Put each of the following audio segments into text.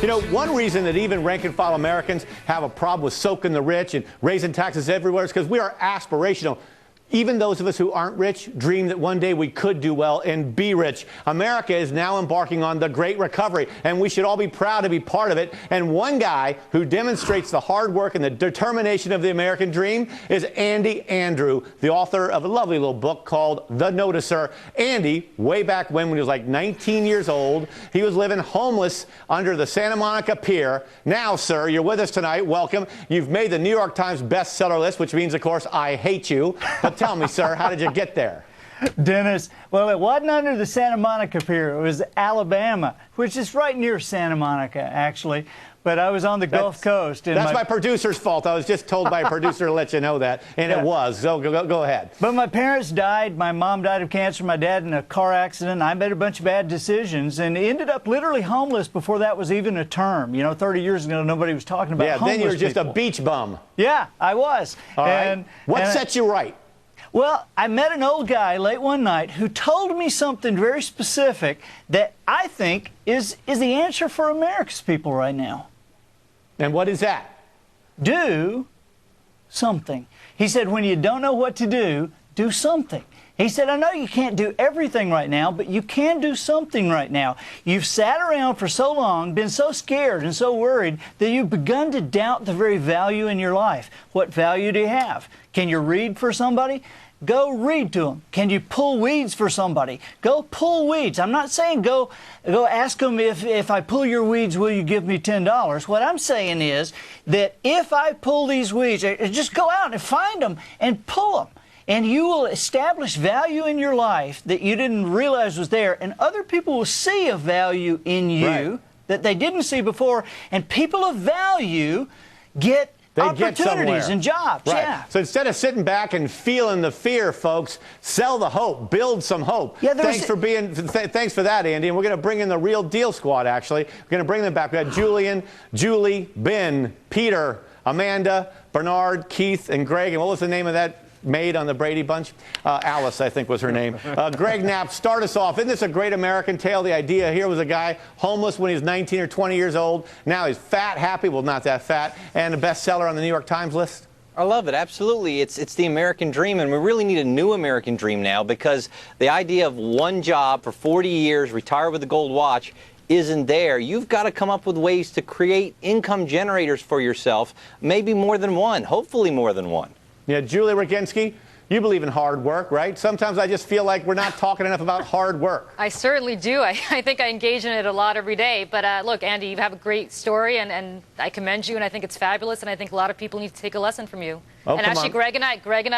You know, one reason that even rank-and-file Americans have a problem with soaking the rich and raising taxes everywhere is because we are aspirational. Even those of us who aren't rich dream that one day we could do well and be rich. America is now embarking on the Great Recovery, and we should all be proud to be part of it. And one guy who demonstrates the hard work and the determination of the American dream is Andy Andrew, the author of a lovely little book called The Noticer. Andy, way back when he was like 19 years old, he was living homeless under the Santa Monica Pier. Now, sir, you're with us tonight. Welcome. You've made the New York Times bestseller list, which means, of course, I hate you. But tell me, sir, how did you get there? Dennis, well, it wasn't under the Santa Monica Pier. It was Alabama, which is right near Santa Monica, actually. But I was on the Gulf Coast. And that's my producer's fault. I was just told by a producer to let you know that, and it was. So go ahead. But my parents died. My mom died of cancer. My dad in a car accident. I made a bunch of bad decisions and ended up literally homeless before that was even a term. You know, 30 years ago, nobody was talking about homeless then you were just people. a beach bum. Yeah, I was. All right. What set you right? Well, I met an old guy late one night who told me something very specific that I think is the answer for America's people right now. And what is that? Do something. He said, when you don't know what to do something. He said, I know you can't do everything right now, but you can do something right now. You've sat around for so long, been so scared and so worried that you've begun to doubt the very value in your life. What value do you have? Can you read for somebody? Go read to them. Can you pull weeds for somebody? Go pull weeds. I'm not saying go ask them if I pull your weeds, will you give me $10? What I'm saying is that if I pull these weeds, just go out and find them and pull them. And you will establish value in your life that you didn't realize was there. And other people will see a value in you that they didn't see before. And people of value get opportunities and jobs. Right. Yeah. So instead of sitting back and feeling the fear, folks, sell the hope, build some hope. Yeah, thanks for that, Andy. And we're going to bring in the real deal squad, actually. We're going to bring them back. We got Julian, Julie, Ben, Peter, Amanda, Bernard, Keith, and Greg. And what was the name of that maid on the Brady Bunch? Alice, I think was her name. Greg Knapp, start us off. Isn't this a great American tale? The idea here was a guy homeless when he was 19 or 20 years old. Now he's fat, happy, well, not that fat, and a bestseller on the New York Times list. I love it. Absolutely. It's the American dream, and we really need a new American dream now, because the idea of one job for 40 years, retire with a gold watch, isn't there. You've got to come up with ways to create income generators for yourself, maybe more than one, hopefully more than one. Yeah, Julie Rogensky, you believe in hard work, right? Sometimes I just feel like we're not talking enough about hard work. I certainly do. I think I engage in it a lot every day. But look, Andy, you have a great story, and I commend you, and I think it's fabulous, and I think a lot of people need to take a lesson from you. Oh, and actually, Greg and I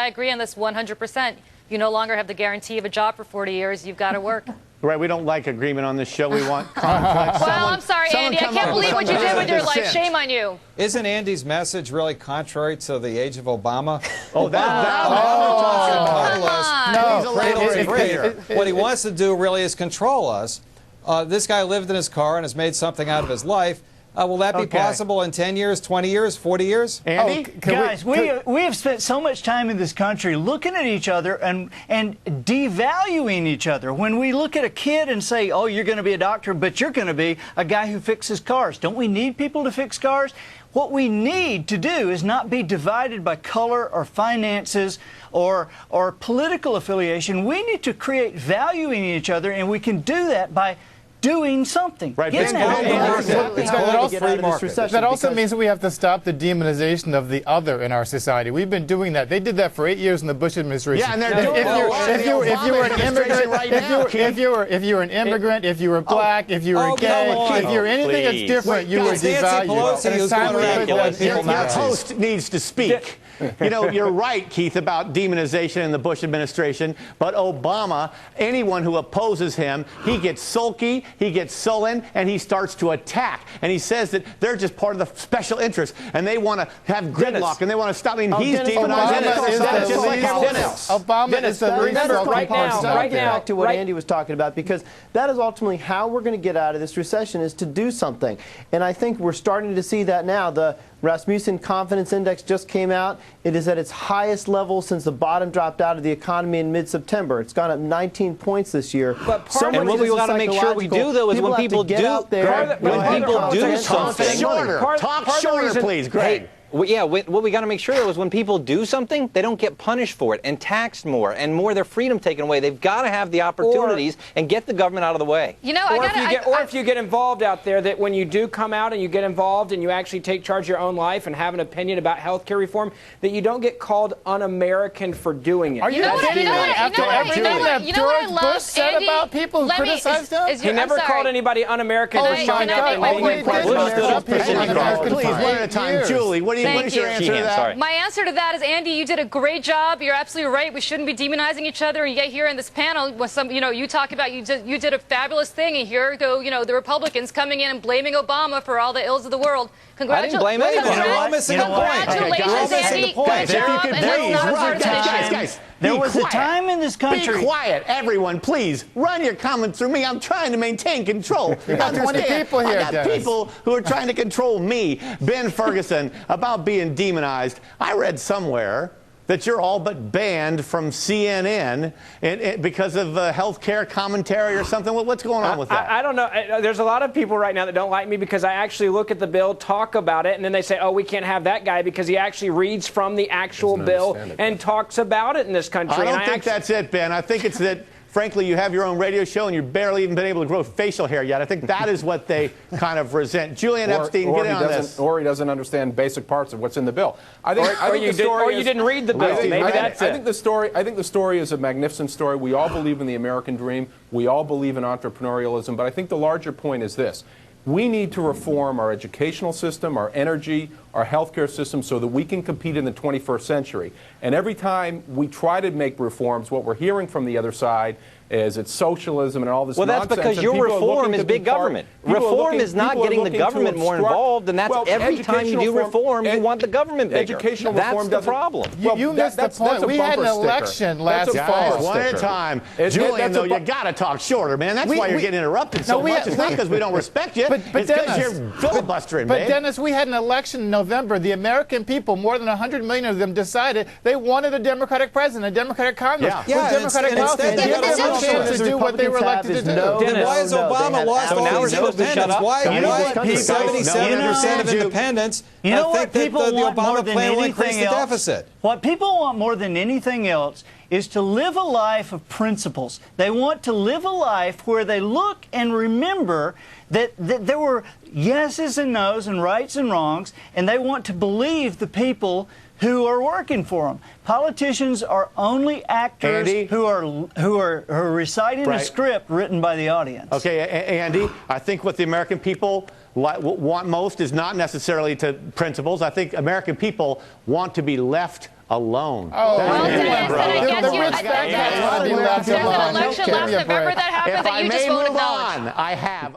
agree on this 100%. You no longer have the guarantee of a job for 40 years. You've got to work. Right, we don't like agreement on this show. We want conflict. Well, I'm sorry, Andy. I can't believe what you did with your life. Shame on you. Isn't Andy's message really contrary to the age of Obama? Oh, What he wants to do really is control us. This guy lived in his car and has made something out of his life. Will that be possible in 10 years, 20 years, 40 years? Andy? Guys, we have spent so much time in this country looking at each other and devaluing each other. When we look at a kid and say, oh, you're going to be a doctor, but you're going to be a guy who fixes cars. Don't we need people to fix cars? What we need to do is not be divided by color or finances or political affiliation. We need to create value in each other, and we can do that by doing something. Right. That also means that we have to stop the demonization of the other in our society. We've been doing that. They did that for 8 years in the Bush administration. Yeah, and they're doing if you were an immigrant, if you were an immigrant, if you were black, if you were gay, if you were anything that's different, you were devalued. Your host needs to speak. You know, you're right, Keith, about demonization in the Bush administration, but Obama, anyone who opposes him, he gets sulky, he gets sullen, and he starts to attack. And he says that they're just part of the special interest, and they want to have gridlock, and they want to stop. I mean, he's demonizing it just like everyone else. Obama is the least right now, back to what Andy was talking about, because that is ultimately how we're going to get out of this recession, is to do something. And I think we're starting to see that now. The Rasmussen Confidence Index just came out. It is at its highest level since the bottom dropped out of the economy in mid-September. It's gone up 19 points this year. But and what we got to make sure we do, though, is when people do something. Talk shorter, please, Greg. Yeah, what we got to make sure, though, is when people do something, they don't get punished for it and taxed more and more their freedom taken away. They've got to have the opportunities and get the government out of the way. You know, if you get involved out there, that when you do come out and you get involved and you actually take charge of your own life and have an opinion about health care reform, that you don't get called un-American for doing it. Are you kidding me? After everything that George Bush said about people who criticized him? He never called anybody un-American for showing up and being Please, one at a time. Julie, what is your answer to that? My answer to that is, Andy, you did a great job. You're absolutely right. We shouldn't be demonizing each other. And yet here in this panel, with some, you talk about you did a fabulous thing, and here go, the Republicans coming in and blaming Obama for all the ills of the world. I didn't blame anybody. You're all missing the point. Congratulations, Andy. Good job. Guys, there was a time in this country. Be quiet, everyone, please. Run your comments through me. I'm trying to maintain control. You got 20 people here, I got people who are trying to control me. Ben Ferguson, about being demonized. I read somewhere that you're all but banned from CNN because of health care commentary or something. What's going on with that? I don't know. There's a lot of people right now that don't like me because I actually look at the bill, talk about it, and then they say, oh, we can't have that guy because he actually reads from the actual bill and talks about it in this country. I don't think that's it, Ben. I think it's that, frankly, you have your own radio show and you've barely even been able to grow facial hair yet. I think that is what they kind of resent. Julian Epstein, get in on this. Or he doesn't understand basic parts of what's in the bill. I think you didn't read the bill. Maybe that's it. I think the story is a magnificent story. We all believe in the American dream. We all believe in entrepreneurialism. But I think the larger point is this. We need to reform our educational system, our energy, our healthcare system so that we can compete in the 21st century. And every time we try to make reforms, what we're hearing from the other side is it's socialism and all this nonsense. Well, that's because your reform is big government. Reform is not getting the government more involved, and that's every time you do reform, you want the government bigger. Educational reform that's the problem. You missed the point. We had an election last fall. One at a time. Julian, though, you got to talk shorter, man. That's why you're getting interrupted so much. It's not because we don't respect you. It's because you're filibustering, But Dennis, we had an election in November. The American people, more than 100 million of them, decided they wanted a Democratic president, a Democratic Congress, with Democratic policy. To do what they were elected to do. Then why has Obama lost all these independents? Why 77% of independents think that the Obama plan will increase the deficit? What people want more than anything else is to live a life of principles. They want to live a life where they look and remember that there were yeses and nos and rights and wrongs, and they want to believe the people who are working for them. Politicians are only actors, Andy, who are reciting a script written by the audience. Okay, Andy, I think what the American people want most is not necessarily to principles. I think American people want to be left alone. Oh, well, Dennis, then I guess you, there's an election last November that happened that you just voted no on. I have.